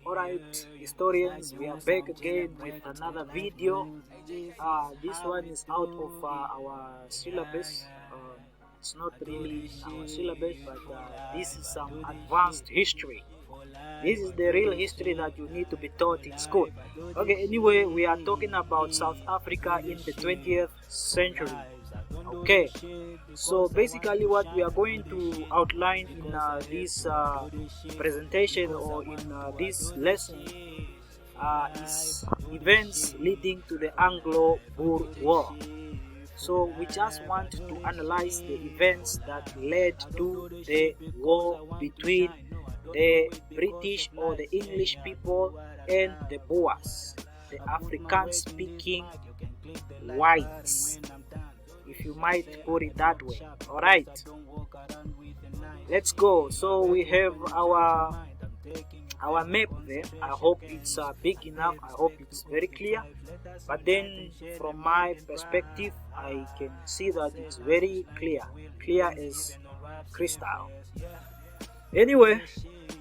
Alright, historians, we are back again with another video. This one is out of our syllabus. It's not really our syllabus, but this is some advanced history. This is the real history that you need to be taught in school. Okay, anyway, we are talking about South Africa in the 20th century. Okay, so basically what we are going to outline in this presentation or in this lesson is events leading to the Anglo-Boer War. So we just want to analyze the events that led to the war between the British or the English people and the Boers, the Afrikaans-speaking whites, if you might put it that way. Alright, let's go. So we have our map there. I hope it's big enough. I hope it's very clear. But then from my perspective, I can see that it's very clear as crystal. Anyway,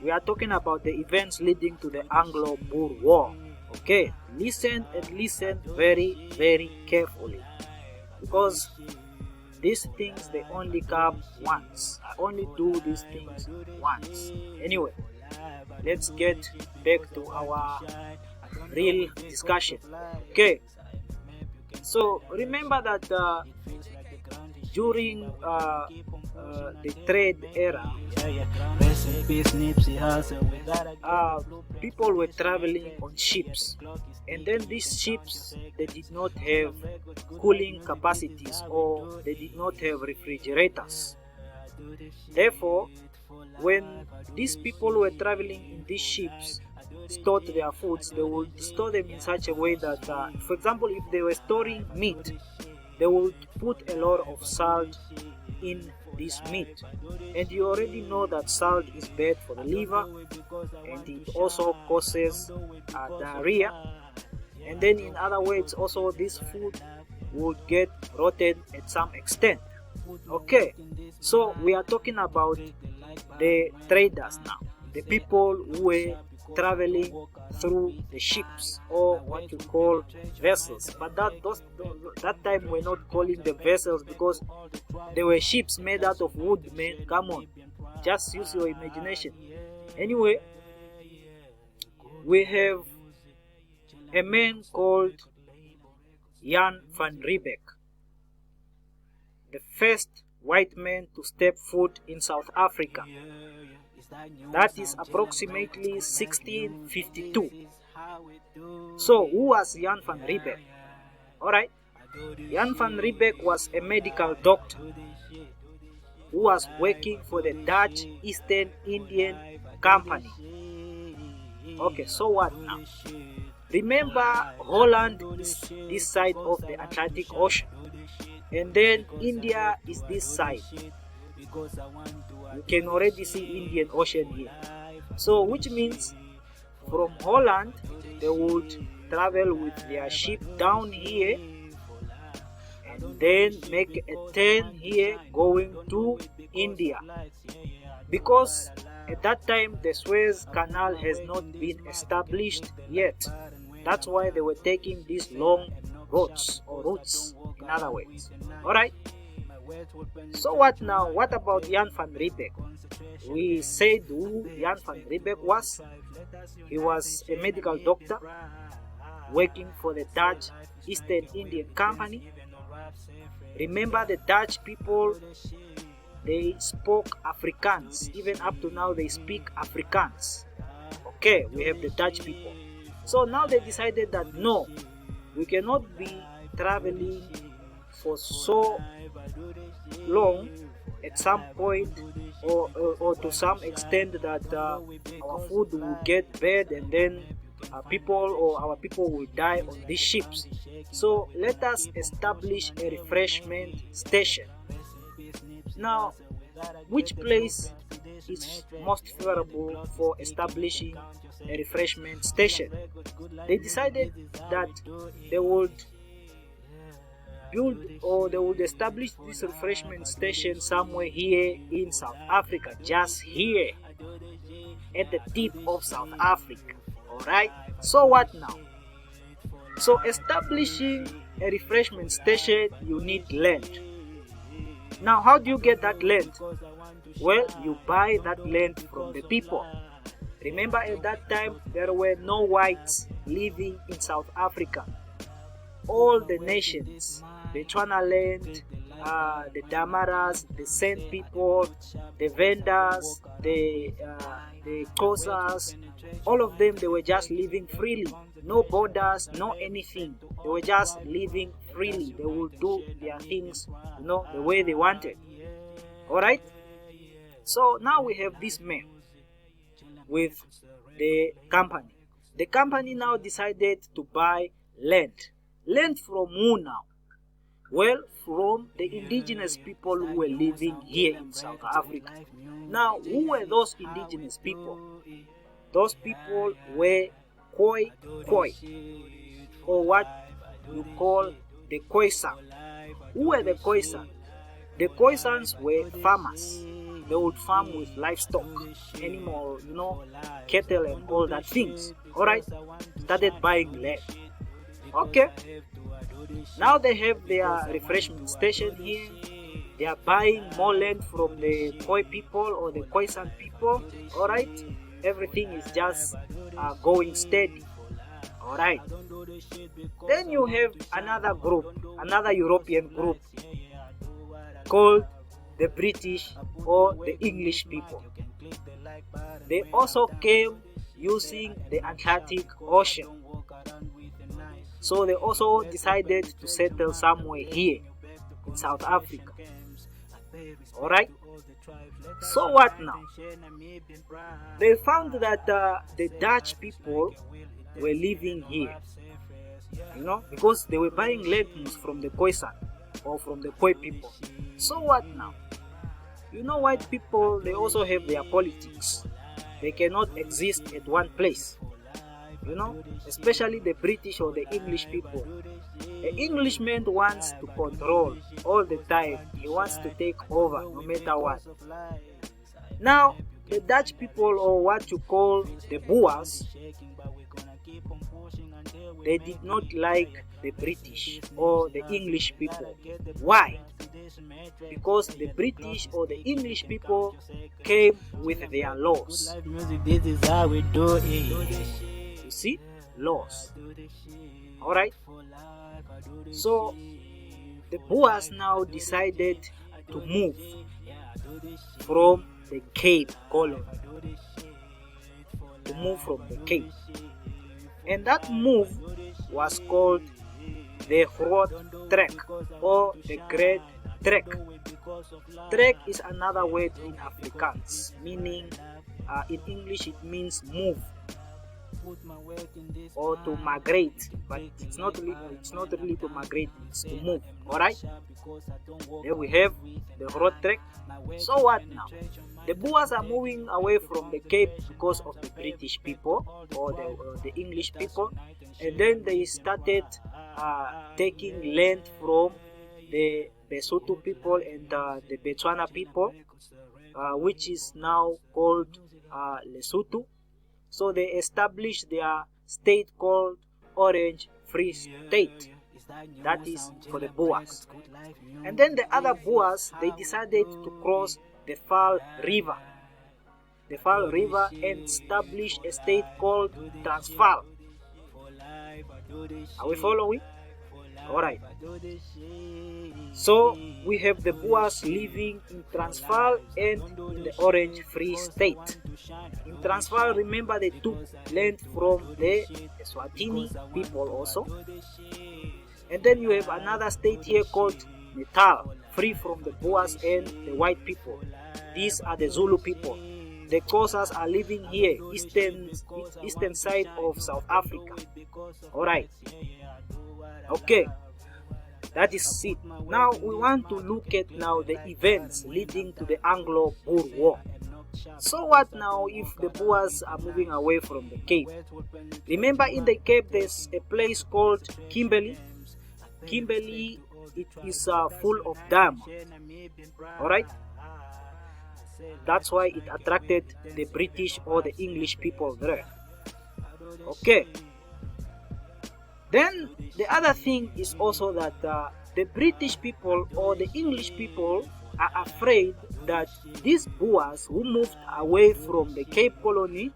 we are talking about the events leading to the Anglo-Boer War. Okay, listen and listen very, very carefully, because these things, they only come once. I only do these things once. Anyway, let's get back to our real discussion. Okay, so remember that during the trade era, people were traveling on ships, and then these ships, they did not have cooling capacities, or they did not have refrigerators. Therefore, when these people were traveling in these ships, stored their foods, they would store them in such a way that, for example, if they were storing meat, they would put a lot of salt in this meat, and you already know that salt is bad for the liver, and it also causes diarrhea. And then in other words, also this food would get rotten at some extent. Okay, so we are talking about the traders now, the people who were traveling through the ships, or what you call vessels. But that time we're not calling them vessels, because they were ships made out of wood, man. Come on, just use your imagination. Anyway, we have a man called Jan van Riebeeck, the first white man to step foot in South Africa. That is approximately 1652. So who was Jan van Riebeeck? Alright, Jan van Riebeeck was a medical doctor who was working for the Dutch Eastern Indian Company. Okay, so what now? Remember, Holland is this side of the Atlantic Ocean, and then India is this side. You can already see Indian Ocean here. So which means from Holland they would travel with their ship down here, and then make a turn here going to India, because at that time the Suez Canal has not been established yet. That's why they were taking these long routes, in other words. Alright, so what now? What about Jan van Riebeeck? We said who Jan van Riebeeck was. He was a medical doctor working for the Dutch Eastern Indian Company. Remember, the Dutch people, they spoke Afrikaans. Even up to now they speak Afrikaans. Okay, we have the Dutch people. So now they decided that no, we cannot be traveling for so long at some point, or to some extent, that our food will get bad, and then our people will die on these ships. So let us establish a refreshment station. Now, which place is most favorable for establishing a refreshment station? They decided that they would build, or they would establish this refreshment station somewhere here in South Africa, just here at the tip of South Africa. Alright, so what now? So establishing a refreshment station, you need land. Now how do you get that land? Well, you buy that land from the people. Remember, at that time there were no whites living in South Africa. All the nations, the Bechuanaland, the Damaras, the Sand people, the Vendors, the Xhosas, all of them, they were just living freely. No borders, no anything. They were just living freely. They would do their things, the way they wanted. Alright? So now we have this man with the company. The company now decided to buy land. Land from who now? Well, from the indigenous people who were living here in South Africa. Now, who were those indigenous people? Those people were Khoi, or what you call the Khoisan. Who were the Khoisan? The Khoisans were farmers. They would farm with livestock, animal, cattle and all that things. Alright, started buying land. Okay, now they have their refreshment station here. They are buying more land from the Khoi people or the Khoisan people. Alright, everything is just going steady. Alright, then you have another group, another European group called the British or the English people. They also came using the Atlantic Ocean. So they also decided to settle somewhere here in South Africa. Alright, so what now? They found that the Dutch people were living here, because they were buying land from the Khoisan or from the Khoi people. So what now? White people, they also have their politics. They cannot exist at one place. Especially the British or the English people. The Englishman wants to control all the time. He wants to take over no matter what. Now, the Dutch people, or what you call the Boers, they did not like the British or the English people. Why? Because the British or the English people came with their laws. You see? Laws. Alright? So, the Boers now decided to move from the Cape Colony. To move from the Cape. And that move was called the Groot Trek or the Great Trek. Trek is another word in Afrikaans, meaning in English it means move or to migrate, but it's not really to migrate, it's to move. Alright, there we have the Groot Trek. So what now? The Boers are moving away from the Cape because of the British people or the English people, and then they started taking land from the Besotho people and the Bechuana people, which is now called Lesotho. So they established their state called Orange Free State. That is for the Boers. And then the other Boers, they decided to cross the Vaal River. The Vaal River, and establish a state called Transvaal. Are we following? Alright. So we have the Boers living in Transvaal and in the Orange Free State. In Transvaal, remember, they took land from the Eswatini people also. And then you have another state here called Natal, free from the Boers and the white people. These are the Zulu people. The Xhosas are living here, eastern side of South Africa. Alright. Okay. That is it. Now we want to look at now the events leading to the Anglo-Boer War. So what now if the Boers are moving away from the Cape? Remember, in the Cape there's a place called Kimberley. Kimberley, it is full of diamond. Alright? That's why it attracted the British or the English people there. Okay. Then the other thing is also that the British people or the English people are afraid that these Boers who moved away from the Cape Colony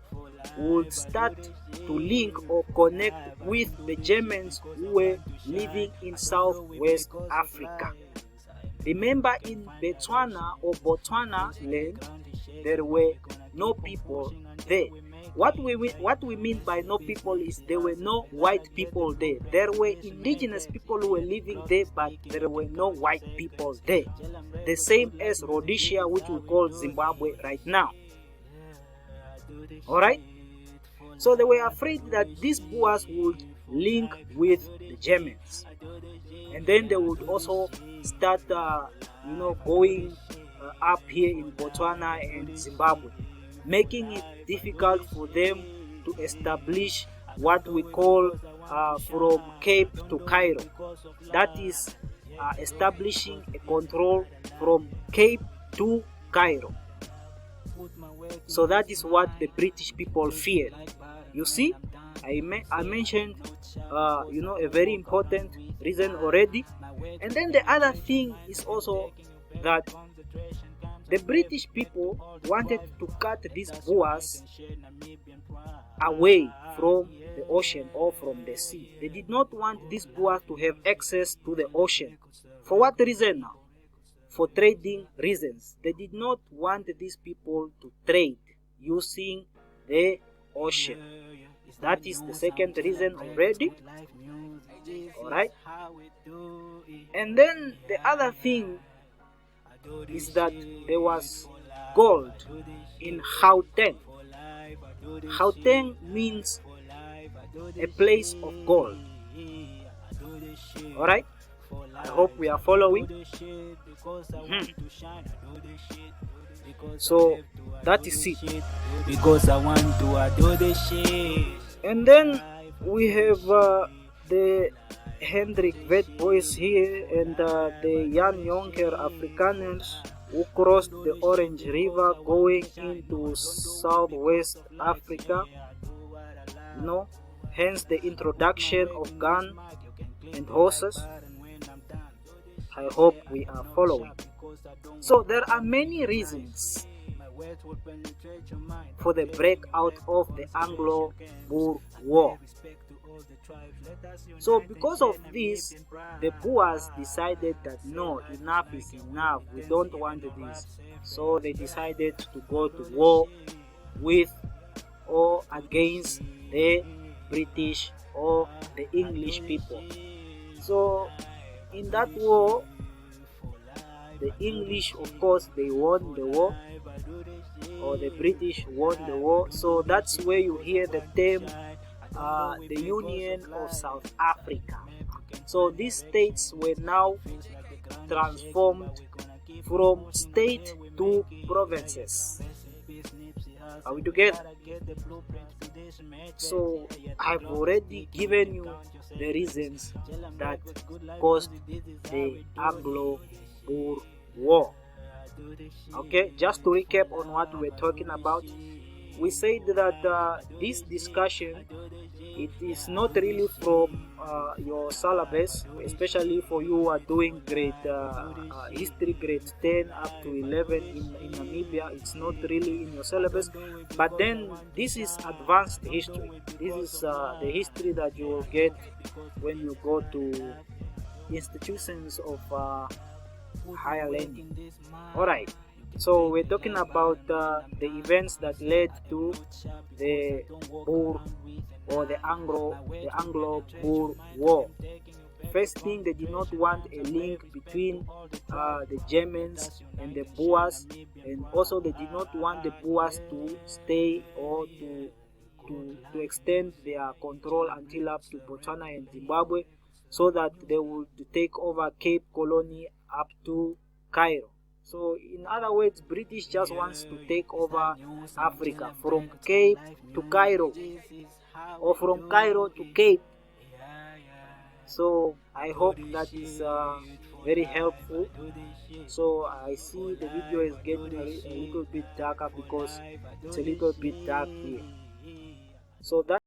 would start to link or connect with the Germans who were living in Southwest Africa. Remember, in Botswana or Botswana land, there were no people there. What we mean by no people is there were no white people there. There were indigenous people who were living there, but there were no white people there. The same as Rhodesia, which we call Zimbabwe right now. Alright? So they were afraid that these Boers would link with the Germans. And then they would also start, going up here in Botswana and Zimbabwe, making it difficult for them to establish what we call from Cape to Cairo. That is establishing a control from Cape to Cairo. So that is what the British people feared. You see, I mentioned, a very important reason already. And then the other thing is also that the British people wanted to cut these Boers away from the ocean or from the sea. They did not want these Boers to have access to the ocean. For what reason now? For trading reasons. They did not want these people to trade using the ocean. That is the second reason already. Alright? And then the other thing is that there was gold in Gauteng. Gauteng means a place of gold. Alright? I hope we are following. So that is it. Because I want to do the shit. And then we have the Hendrik Vet boys here and the Jan Jonker Afrikaners who crossed the Orange River going into Southwest Africa. Hence the introduction of gun and horses. I hope we are following. So there are many reasons for the breakout of the Anglo-Boer War. So because of this, the Boers decided that no, enough is enough, we don't want this. So they decided to go to war with or against the British or the English people. So in that war, the English, of course, they won the war, or the British won the war. So that's where you hear the term the Union of South Africa. So these states were now transformed from state to provinces. Are we together? So I've already given you the reasons that caused the Anglo-Boer War. Okay, just to recap on what we were talking about, we said that this discussion, it is not really from your syllabus, especially for you who are doing grade history grade 10 up to 11 in Namibia. It's not really in your syllabus, but then this is advanced history. This is the history that you will get when you go to institutions of higher learning. Alright, so we're talking about the events that led to the Boer or the Anglo-Boer War. First thing, they did not want a link between the Germans and the Boers, and also they did not want the Boers to stay or to extend their control until up to Botswana and Zimbabwe, so that they would take over Cape Colony up to Cairo. So in other words, British just wants to take over Africa from Cape to Cairo, or from Cairo to Cape. So I hope that is very helpful. So I see the video is getting a little bit darker because it's a little bit dark here. So that